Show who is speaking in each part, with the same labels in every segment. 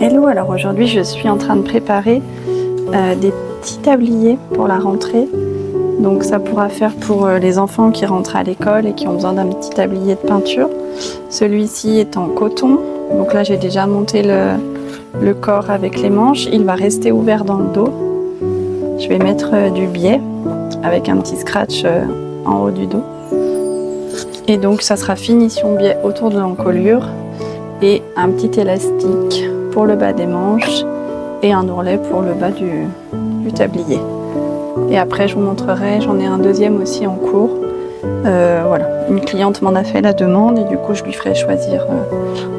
Speaker 1: Hello, alors aujourd'hui je suis en train de préparer des petits tabliers pour la rentrée. Donc ça pourra faire pour les enfants qui rentrent à l'école et qui ont besoin d'un petit tablier de peinture. Celui-ci est en coton, donc là j'ai déjà monté le corps avec les manches. Il va rester ouvert dans le dos. Je vais mettre du biais avec un petit scratch en haut du dos. Et donc ça sera finition biais autour de l'encolure et un petit élastique pour le bas des manches et un ourlet pour le bas du tablier. Et après je vous montrerai, j'en ai un deuxième aussi en cours. Voilà, une cliente m'en a fait la demande et du coup je lui ferai choisir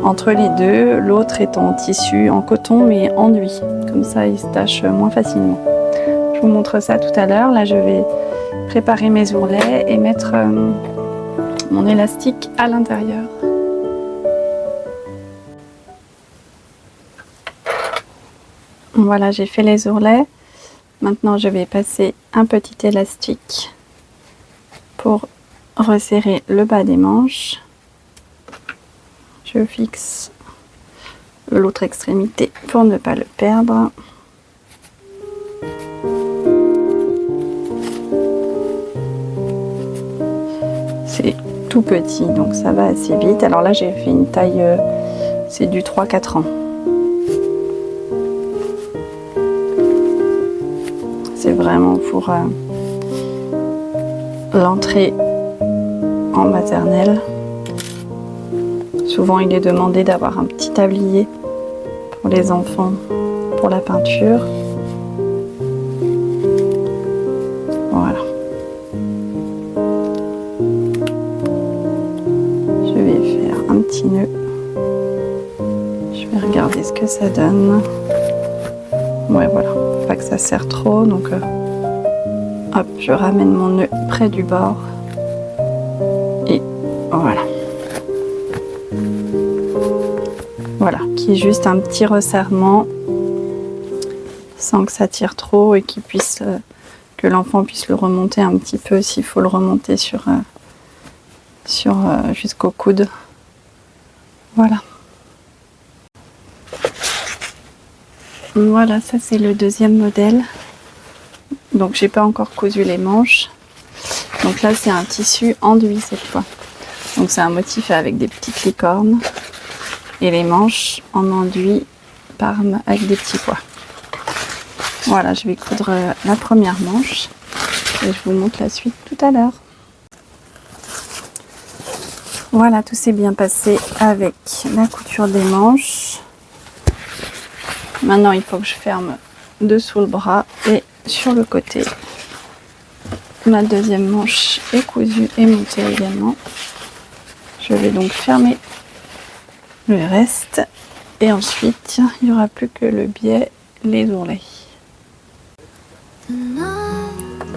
Speaker 1: entre les deux. L'autre est en tissu, en coton mais enduit, comme ça il se tache moins facilement. Je vous montre ça tout à l'heure. Là je vais préparer mes ourlets et mettre mon élastique à l'intérieur. Voilà, j'ai fait les ourlets. Maintenant, je vais passer un petit élastique pour resserrer le bas des manches. Je fixe l'autre extrémité pour ne pas le perdre. C'est tout petit, donc ça va assez vite. Alors là, j'ai fait une taille, c'est du 3-4 ans. C'est vraiment pour l'entrée en maternelle. Souvent il est demandé d'avoir un petit tablier pour les enfants pour la peinture. Voilà. Je vais faire un petit nœud. Je vais regarder ce que ça donne. Ouais, voilà. Pas que ça serre trop, donc hop, je ramène mon nœud près du bord et voilà. Voilà, qui est juste un petit resserrement sans que ça tire trop et qui puisse que l'enfant puisse le remonter un petit peu s'il faut le remonter jusqu'au coude. Voilà. Voilà, ça c'est le deuxième modèle. Donc j'ai pas encore cousu les manches. Donc là c'est un tissu enduit cette fois. Donc c'est un motif avec des petites licornes. Et les manches en enduit Parme avec des petits pois. Voilà, je vais coudre la première manche. Et je vous montre la suite tout à l'heure. Voilà, tout s'est bien passé avec la couture des manches. Maintenant, il faut que je ferme dessous le bras et sur le côté. Ma deuxième manche est cousue et montée également. Je vais donc fermer le reste. Et ensuite, il n'y aura plus que le biais, les ourlets.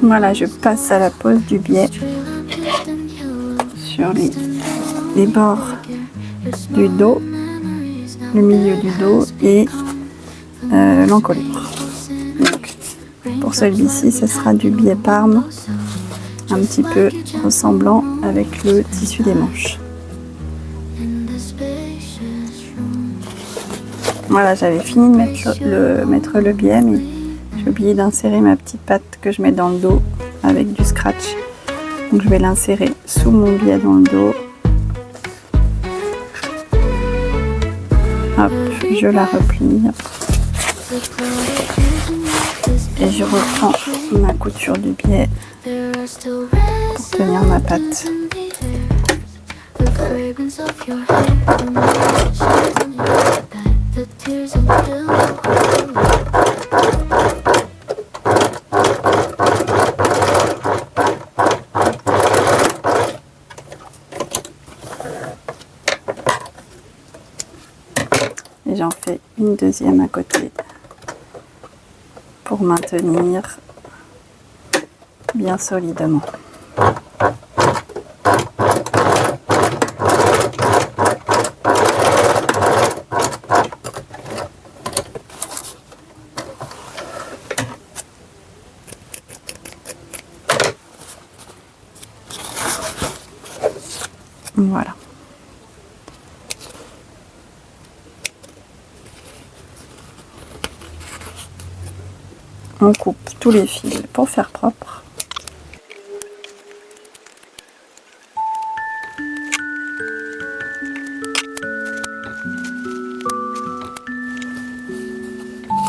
Speaker 1: Voilà, je passe à la pose du biais sur les bords du dos, le milieu du dos et l'encolure. Donc, pour celui-ci, ce sera du biais Parme, un petit peu ressemblant avec le tissu des manches. Voilà, j'avais fini de mettre le biais, mais j'ai oublié d'insérer ma petite patte que je mets dans le dos avec du scratch. Donc je vais l'insérer sous mon biais dans le dos. Hop, je la replie. Et je reprends ma couture du biais pour tenir ma patte. Et j'en fais une deuxième à côté pour maintenir bien solidement. Voilà. on coupe tous les fils pour faire propre.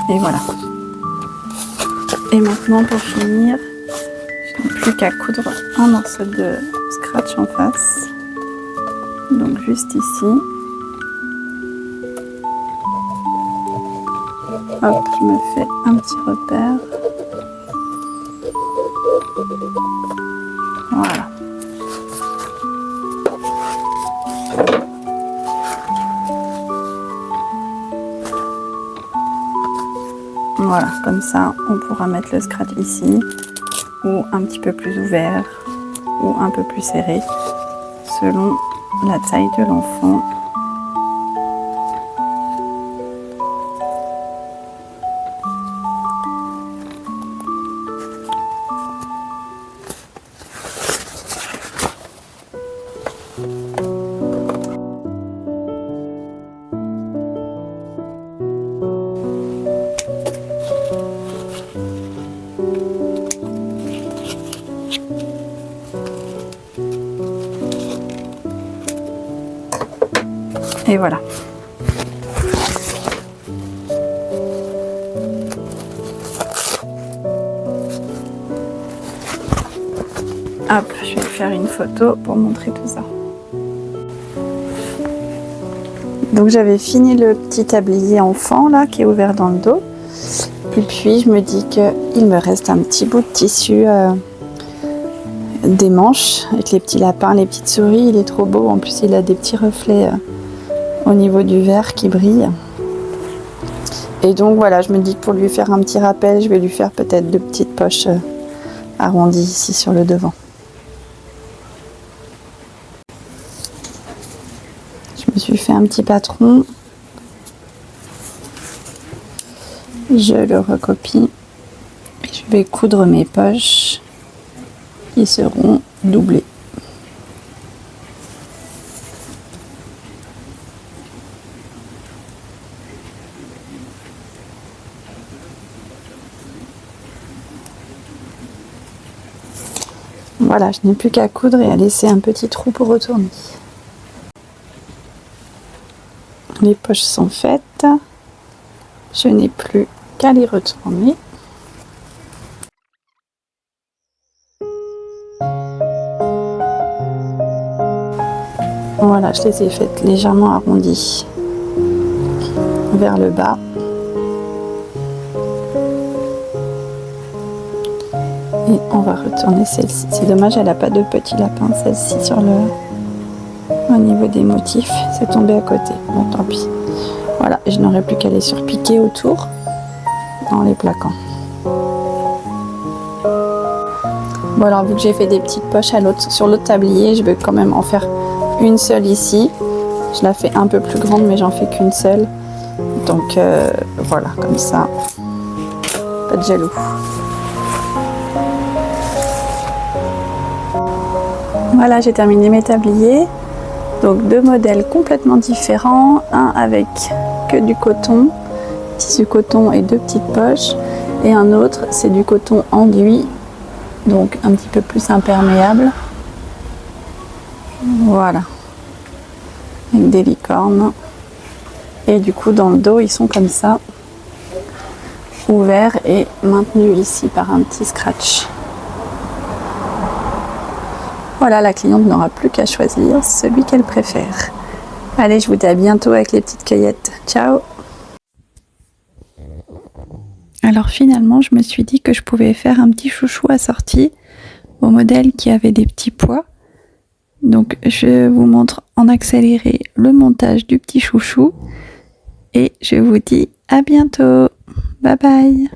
Speaker 1: Et voilà. Et maintenant pour finir, je n'ai plus qu'à coudre un morceau de scratch en face. Donc juste ici. Hop, je me fais un petit repère. Voilà. Voilà, comme ça, on pourra mettre le scratch ici, ou un petit peu plus ouvert, ou un peu plus serré, selon la taille de l'enfant. Et voilà. Hop, je vais faire une photo pour montrer tout ça. Donc j'avais fini le petit tablier enfant là qui est ouvert dans le dos. Et puis je me dis qu'il me reste un petit bout de tissu des manches avec les petits lapins, les petites souris. Il est trop beau. En plus il a des petits reflets au niveau du verre qui brille. Et donc voilà, je me dis que pour lui faire un petit rappel, je vais lui faire peut-être 2 petites poches arrondies ici sur le devant. Je me suis fait un petit patron. Je le recopie. Et je vais coudre mes poches qui seront doublées. Voilà, je n'ai plus qu'à coudre et à laisser un petit trou pour retourner. Les poches sont faites. Je n'ai plus qu'à les retourner. Voilà, je les ai faites légèrement arrondies vers le bas. Et on va retourner celle-ci. C'est dommage, elle n'a pas de petit lapin, celle-ci, au niveau des motifs. C'est tombé à côté. Bon, tant pis. Voilà, et je n'aurai plus qu'à les surpiquer autour en les plaquant. Bon, alors vu que j'ai fait des petites poches sur l'autre tablier, je vais quand même en faire une seule ici. Je la fais un peu plus grande, mais j'en fais qu'une seule. Donc voilà, comme ça, pas de jaloux. Voilà, j'ai terminé mes tabliers. Donc 2 modèles complètement différents. Un avec que du coton, tissu coton et 2 petites poches. Et un autre, c'est du coton enduit, donc un petit peu plus imperméable. Voilà. Avec des licornes. Et du coup, dans le dos, ils sont comme ça, ouverts et maintenus ici par un petit scratch. Voilà, la cliente n'aura plus qu'à choisir celui qu'elle préfère. Allez, je vous dis à bientôt avec les petites cueillettes. Ciao! Alors finalement, je me suis dit que je pouvais faire un petit chouchou assorti au modèle qui avait des petits pois. Donc je vous montre en accéléré le montage du petit chouchou. Et je vous dis à bientôt. Bye bye!